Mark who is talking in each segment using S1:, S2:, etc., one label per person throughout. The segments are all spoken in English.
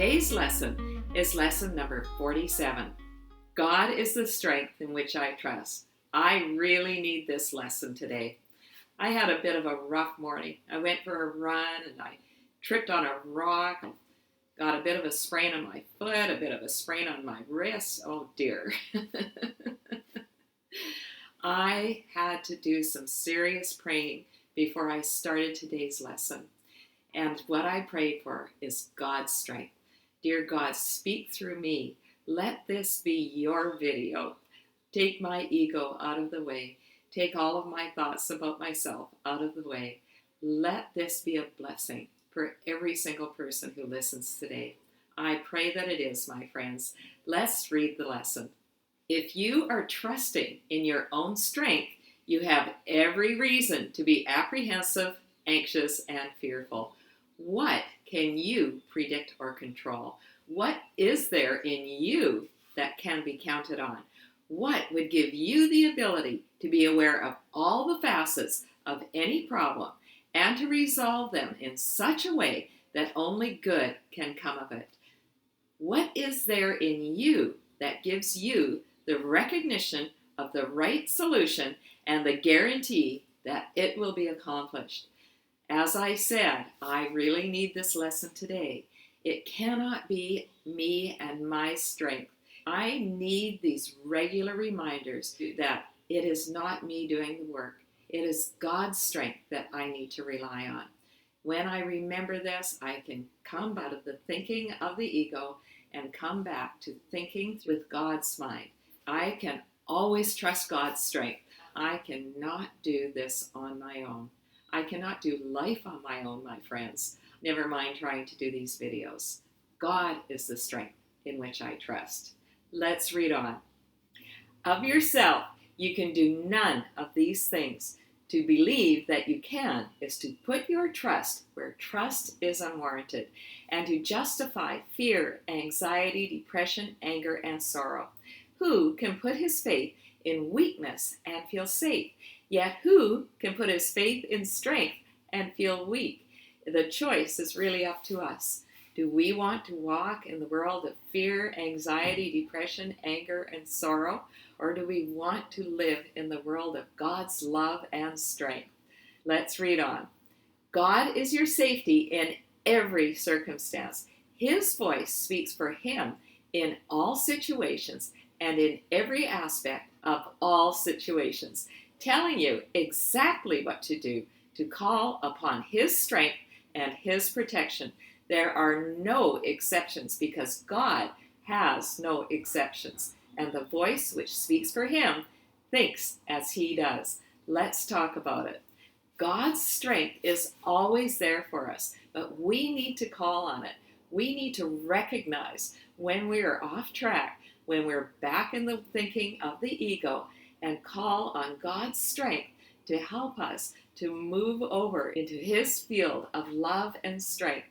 S1: Today's lesson is lesson number 47. God is the strength in which I trust. I really need this lesson today. I had a bit of a rough morning. I went for a run and I tripped on a rock. Got a bit of a sprain on my foot, a bit of a sprain on my wrist. Oh dear. I had to do some serious praying before I started today's lesson. And what I prayed for is God's strength. Dear God, speak through me. Let this be your video. Take my ego out of the way. Take all of my thoughts about myself out of the way. Let this be a blessing for every single person who listens today. I pray that it is, my friends. Let's read the lesson. If you are trusting in your own strength, you have every reason to be apprehensive, anxious, and fearful. What can you predict or control? What is there in you that can be counted on? What would give you the ability to be aware of all the facets of any problem and to resolve them in such a way that only good can come of it? What is there in you that gives you the recognition of the right solution and the guarantee that it will be accomplished? As I said, I really need this lesson today. It cannot be me and my strength. I need these regular reminders that it is not me doing the work. It is God's strength that I need to rely on. When I remember this, I can come out of the thinking of the ego and come back to thinking with God's mind. I can always trust God's strength. I cannot do this on my own. I cannot do life on my own, my friends. Never mind trying to do these videos. God is the strength in which I trust. Let's read on. Of yourself, you can do none of these things. To believe that you can is to put your trust where trust is unwarranted, and to justify fear, anxiety, depression, anger, and sorrow. Who can put his faith in weakness and feel safe? Yet who can put his faith in strength and feel weak? The choice is really up to us. Do we want to walk in the world of fear, anxiety, depression, anger, and sorrow? Or do we want to live in the world of God's love and strength? Let's read on. God is your safety in every circumstance. His voice speaks for him in all situations and in every aspect of all situations, telling you exactly what to do to call upon his strength and his protection. There are no exceptions because God has no exceptions, and the voice which speaks for him thinks as he does. Let's talk about it. God's strength is always there for us, but we need to call on it. We need to recognize when we are off track, when we're back in the thinking of the ego, and call on God's strength to help us to move over into his field of love and strength.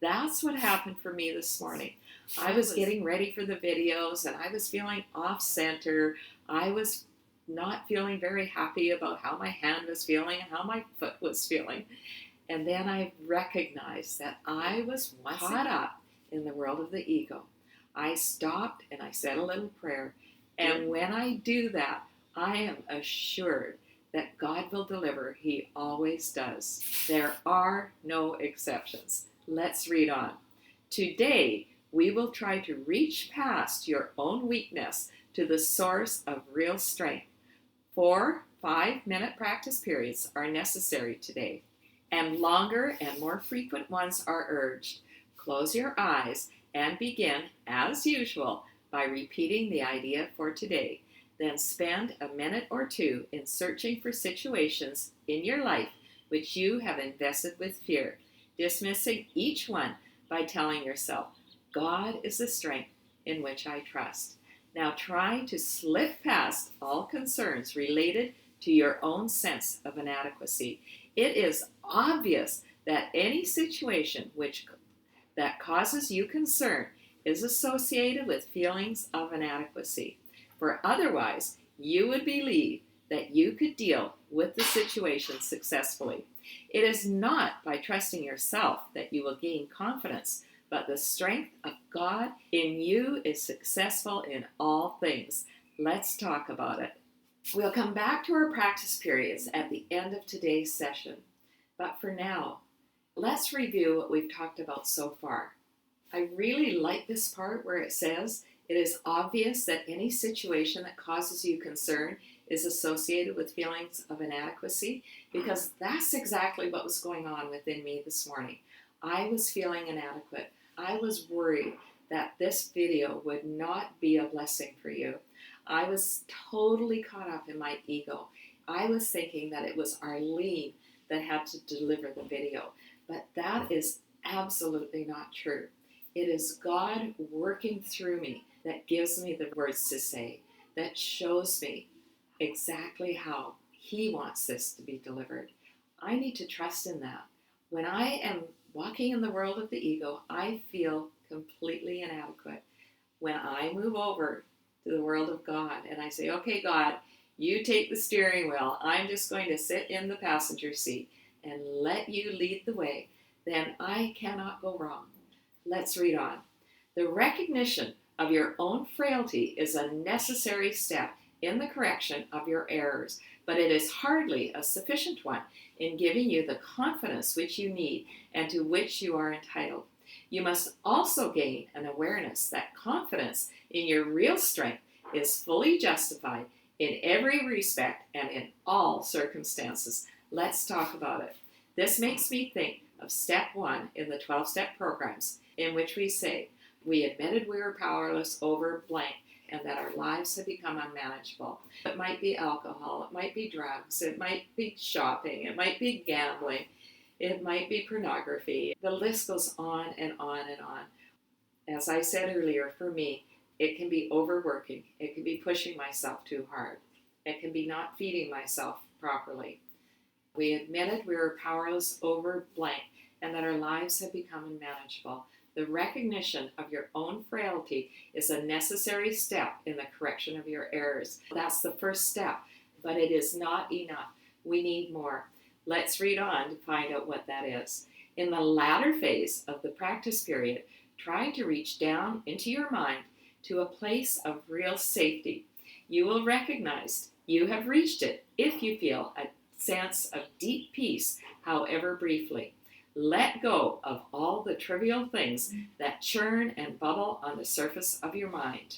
S1: That's what happened for me this morning. I was getting ready for the videos and I was feeling off center. I was not feeling very happy about how my hand was feeling and how my foot was feeling. And then I recognized that I was caught up in the world of the ego. I stopped and I said a little prayer. And when I do that, I am assured that God will deliver. He always does. There are no exceptions. Let's read on. Today, we will try to reach past your own weakness to the source of real strength. 4 5-minute practice periods are necessary today, and longer and more frequent ones are urged. Close your eyes and begin, as usual, by repeating the idea for today. Then spend a minute or two in searching for situations in your life which you have invested with fear, dismissing each one by telling yourself, God is the strength in which I trust. Now try to slip past all concerns related to your own sense of inadequacy. It is obvious that any situation that causes you concern is associated with feelings of inadequacy. For otherwise, you would believe that you could deal with the situation successfully. It is not by trusting yourself that you will gain confidence, but the strength of God in you is successful in all things. Let's talk about it. We'll come back to our practice periods at the end of today's session. But for now, let's review what we've talked about so far. I really like this part where it says, it is obvious that any situation that causes you concern is associated with feelings of inadequacy, because that's exactly what was going on within me this morning. I was feeling inadequate. I was worried that this video would not be a blessing for you. I was totally caught up in my ego. I was thinking that it was Arlene that had to deliver the video, but that is absolutely not true. It is God working through me that gives me the words to say, that shows me exactly how He wants this to be delivered. I need to trust in that. When I am walking in the world of the ego, I feel completely inadequate. When I move over to the world of God and I say, okay, God, you take the steering wheel. I'm just going to sit in the passenger seat and let you lead the way, then I cannot go wrong. Let's read on. The recognition of your own frailty is a necessary step in the correction of your errors, but it is hardly a sufficient one in giving you the confidence which you need and to which you are entitled. You must also gain an awareness that confidence in your real strength is fully justified in every respect and in all circumstances. Let's talk about it. This makes me think of step 1 in the 12-step programs, in which we say, we admitted we were powerless over blank and that our lives had become unmanageable. It might be alcohol, it might be drugs, it might be shopping, it might be gambling, it might be pornography. The list goes on and on and on. As I said earlier, for me, it can be overworking. It can be pushing myself too hard. It can be not feeding myself properly. We admitted we were powerless over blank and that our lives had become unmanageable. The recognition of your own frailty is a necessary step in the correction of your errors. That's the first step, but it is not enough. We need more. Let's read on to find out what that is. In the latter phase of the practice period, try to reach down into your mind to a place of real safety. You will recognize you have reached it if you feel a sense of deep peace, however briefly. Let go of all the trivial things that churn and bubble on the surface of your mind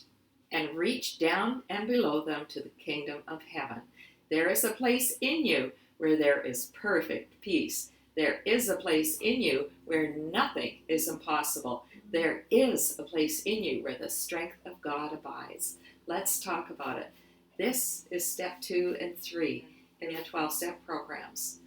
S1: and reach down and below them to the kingdom of heaven. There is a place in you where there is perfect peace. There is a place in you where nothing is impossible. There is a place in you where the strength of God abides. Let's talk about it. This is step 2 and 3 in the 12-step programs.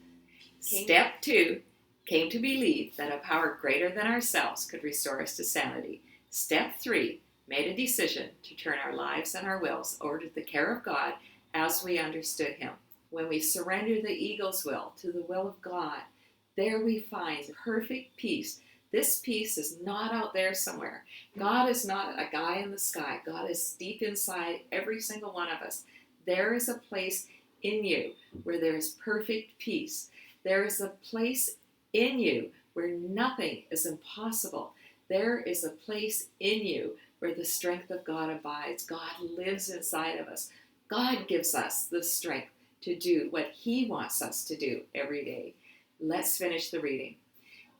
S1: Step 2 came to believe that a power greater than ourselves could restore us to sanity. Step 3 made a decision to turn our lives and our wills over to the care of God as we understood Him. When we surrender the ego's will to the will of God, there we find perfect peace. This peace is not out there somewhere. God is not a guy in the sky. God is deep inside every single one of us. There is a place in you where there is perfect peace. There is a place in you where nothing is impossible. There is a place in you where the strength of God abides. God lives inside of us. God gives us the strength to do what He wants us to do every day. Let's finish the reading.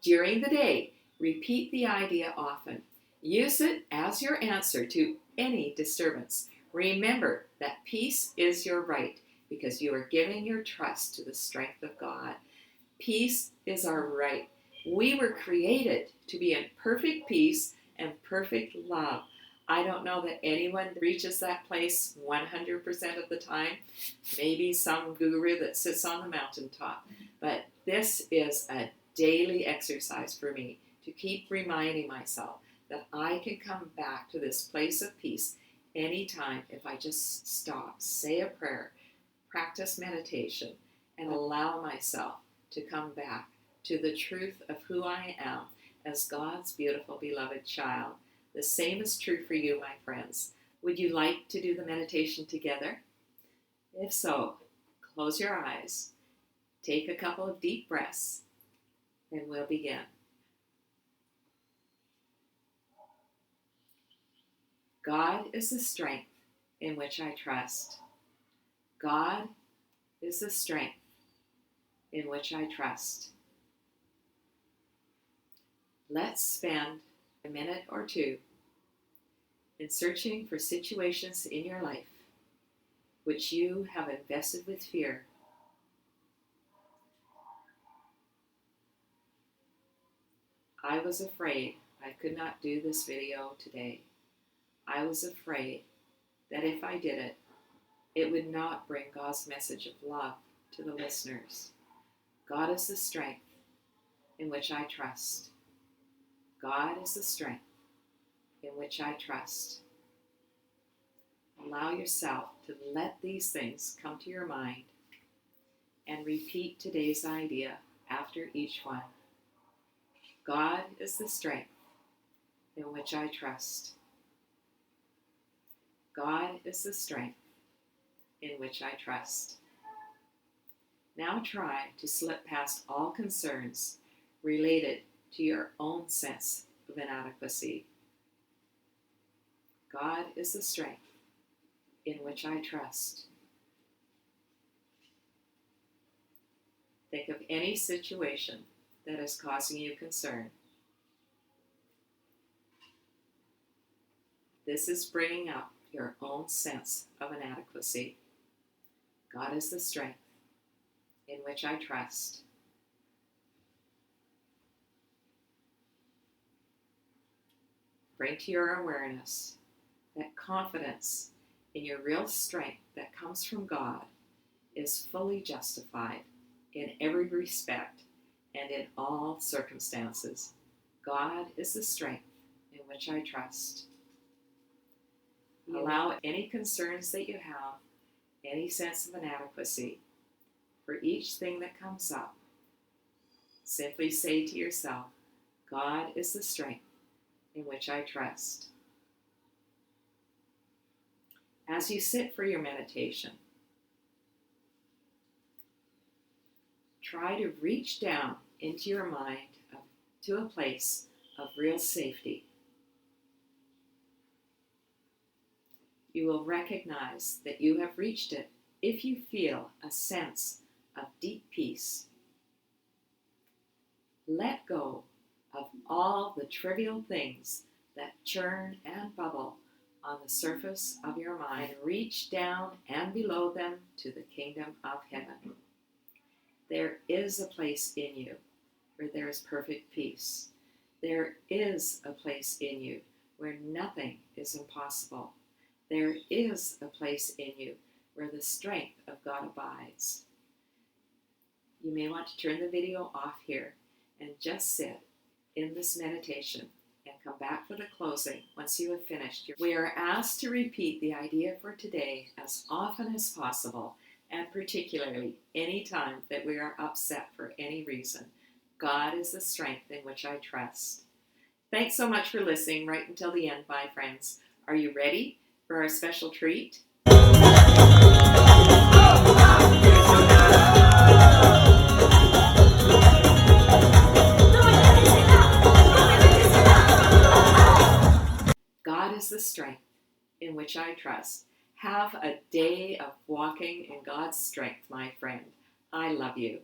S1: During the day, repeat the idea often. Use it as your answer to any disturbance. Remember that peace is your right because you are giving your trust to the strength of God. Peace is our right. We were created to be in perfect peace and perfect love. I don't know that anyone reaches that place 100% of the time. Maybe some guru that sits on the mountaintop. But this is a daily exercise for me to keep reminding myself that I can come back to this place of peace anytime if I just stop, say a prayer, practice meditation, and allow myself to come back to the truth of who I am as God's beautiful, beloved child. The same is true for you, my friends. Would you like to do the meditation together? If so, close your eyes, take a couple of deep breaths, and we'll begin. God is the strength in which I trust. God is the strength in which I trust. Let's spend a minute or two in searching for situations in your life which you have invested with fear. I was afraid I could not do this video today. I was afraid that if I did it, it would not bring God's message of love to the listeners. God is the strength in which I trust. God is the strength in which I trust. Allow yourself to let these things come to your mind and repeat today's idea after each one. God is the strength in which I trust. God is the strength in which I trust. Now try to slip past all concerns related to your own sense of inadequacy. God is the strength in which I trust. Think of any situation that is causing you concern. This is bringing up your own sense of inadequacy. God is the strength in which I trust. Bring to your awareness that confidence in your real strength that comes from God is fully justified in every respect and in all circumstances. God is the strength in which I trust. Allow any concerns that you have, any sense of inadequacy, for each thing that comes up, simply say to yourself, God is the strength in which I trust. As you sit for your meditation, try to reach down into your mind to a place of real safety. You will recognize that you have reached it if you feel a sense of deep peace. Let go of all the trivial things that churn and bubble on the surface of your mind and reach down and below them to the kingdom of heaven. There is a place in you where there is perfect peace. There is a place in you where nothing is impossible. There is a place in you where the strength of God abides. You may want to turn the video off here and just sit in this meditation and come back for the closing once you have finished. We are asked to repeat the idea for today as often as possible, and particularly any time that we are upset for any reason. God is the strength in which I trust. Thanks so much for listening right until the end, my friends. Are you ready for our special treat? God is the strength in which I trust. Have a day of walking in God's strength, my friend. I love you.